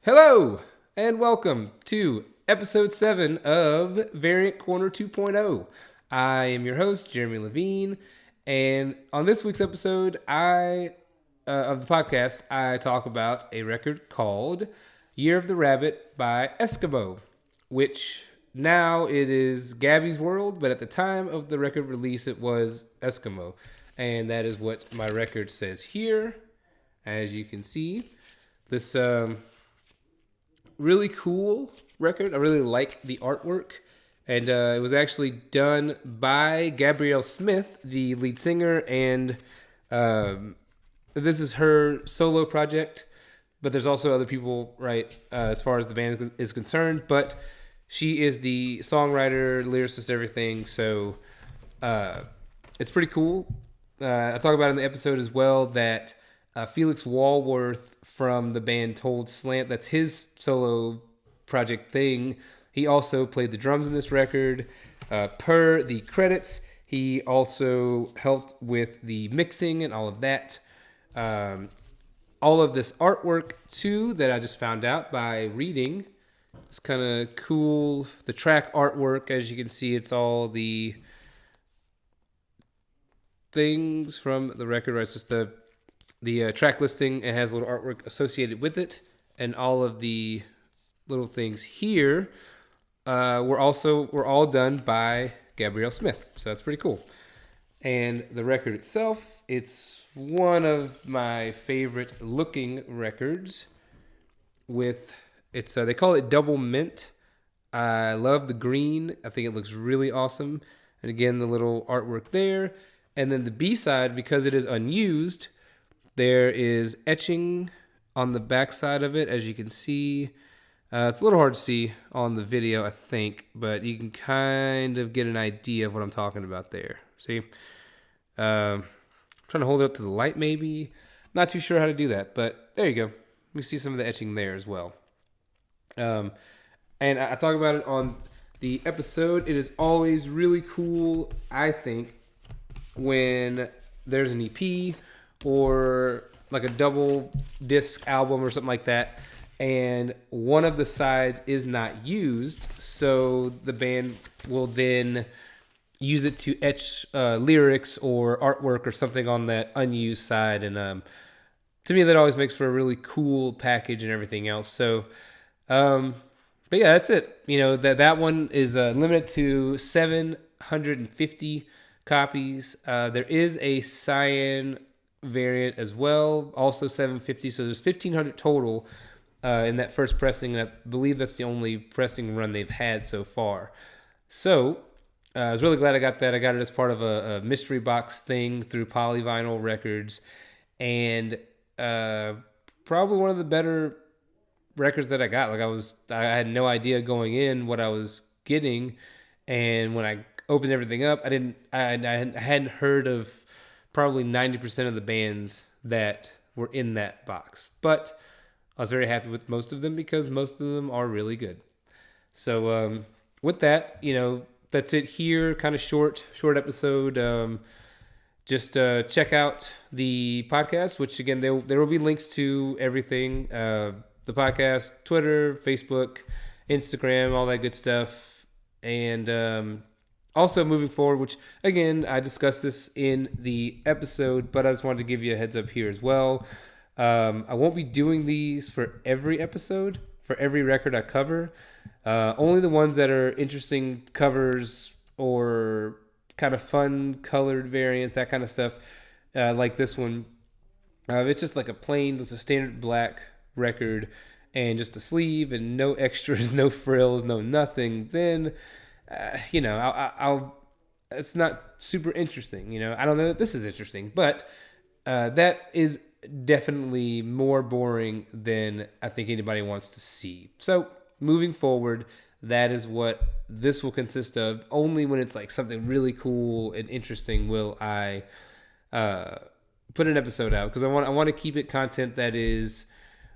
Hello, and welcome to episode 7 of Variant Corner 2.0. I am your host, Jeremy Levine, and on this week's episode of the podcast, I talk about a record called Year of the Rabbit by Eskimo, which now it is Gabby's World, but at the time of the record release, it was Eskimo. And that is what my record says here, as you can see. This really cool record. I really like the artwork. And it was actually done by Gabrielle Smith, the lead singer, and this is her solo project. But there's also other people, right, as far as the band is concerned. But she is the songwriter, lyricist, everything. So it's pretty cool. I talk about in the episode as well that Felix Walworth from the band Told Slant, that's his solo project thing. He also played the drums in this record. Per the credits, he also helped with the mixing and all of that. All of this artwork, too, that I just found out by reading. It's kind of cool. The track artwork, as you can see, it's all the things from the record. Right? It's just the track listing. It has a little artwork associated with it. And all of the little things here were all done by Gabrielle Smith. So that's pretty cool. And the record itself, it's one of my favorite looking records. They call it Double Mint. I love the green. I think it looks really awesome. And again, the little artwork there. And then the B-side, because it is unused, there is etching on the back side of it, as you can see. It's a little hard to see on the video, I think, but you can kind of get an idea of what I'm talking about there. See? I'm trying to hold it up to the light, maybe. Not too sure how to do that, but there you go. We see some of the etching there as well. And I talk about it on the episode. It is always really cool, I think, when there's an EP or like a double disc album or something like that, and one of the sides is not used, so the band will then use it to etch lyrics or artwork or something on that unused side. And to me, that always makes for a really cool package and everything else. So, but yeah, that's it. You know, that one is limited to 750 copies. There is a cyan variant as well, also 750. So there's 1,500 total in that first pressing, and I believe that's the only pressing run they've had so far. So I was really glad I got that. I got it as part of a mystery box thing through Polyvinyl Records, and probably one of the better records that I got. I had no idea going in what I was getting, and when I opened everything up, I hadn't heard of probably 90% of the bands that were in that box. But I was very happy with most of them because most of them are really good. So with that, that's it here. Kind of short episode. Just check out the podcast, which again, there will be links to everything. The podcast, Twitter, Facebook, Instagram, all that good stuff. And also moving forward, which again, I discussed this in the episode, but I just wanted to give you a heads up here as well. I won't be doing these for every episode, for every record I cover. Only the ones that are interesting covers or kind of fun colored variants, that kind of stuff, like this one. It's just like just a standard black record and just a sleeve and no extras, no frills, no nothing. Then, I'll it's not super interesting. I don't know that this is interesting, but that is definitely more boring than I think anybody wants to see. So moving forward, that is what this will consist of. Only when it's like something really cool and interesting will I put an episode out, because I want to keep it content that is,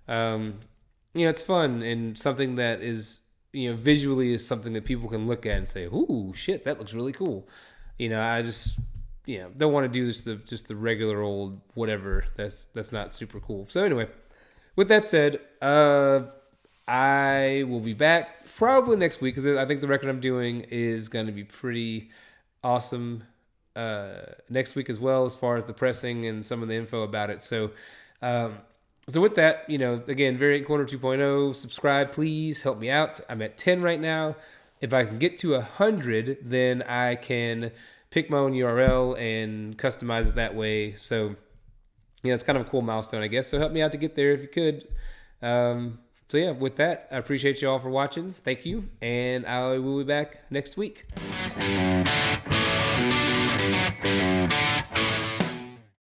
it's fun and something that is, visually is something that people can look at and say, "Ooh, shit, that looks really cool." I just don't want to do just the regular old whatever. That's not super cool. So anyway, with that said, I will be back probably next week, because I think the record I'm doing is going to be pretty awesome next week as well, as far as the pressing and some of the info about it. So with that, again, Variant Corner 2.0, subscribe, please help me out. I'm at 10 right now. If I can get to 100, then I can pick my own URL and customize it that way. So, it's kind of a cool milestone, I guess. So help me out to get there if you could. With that, I appreciate you all for watching. Thank you. And I will be back next week.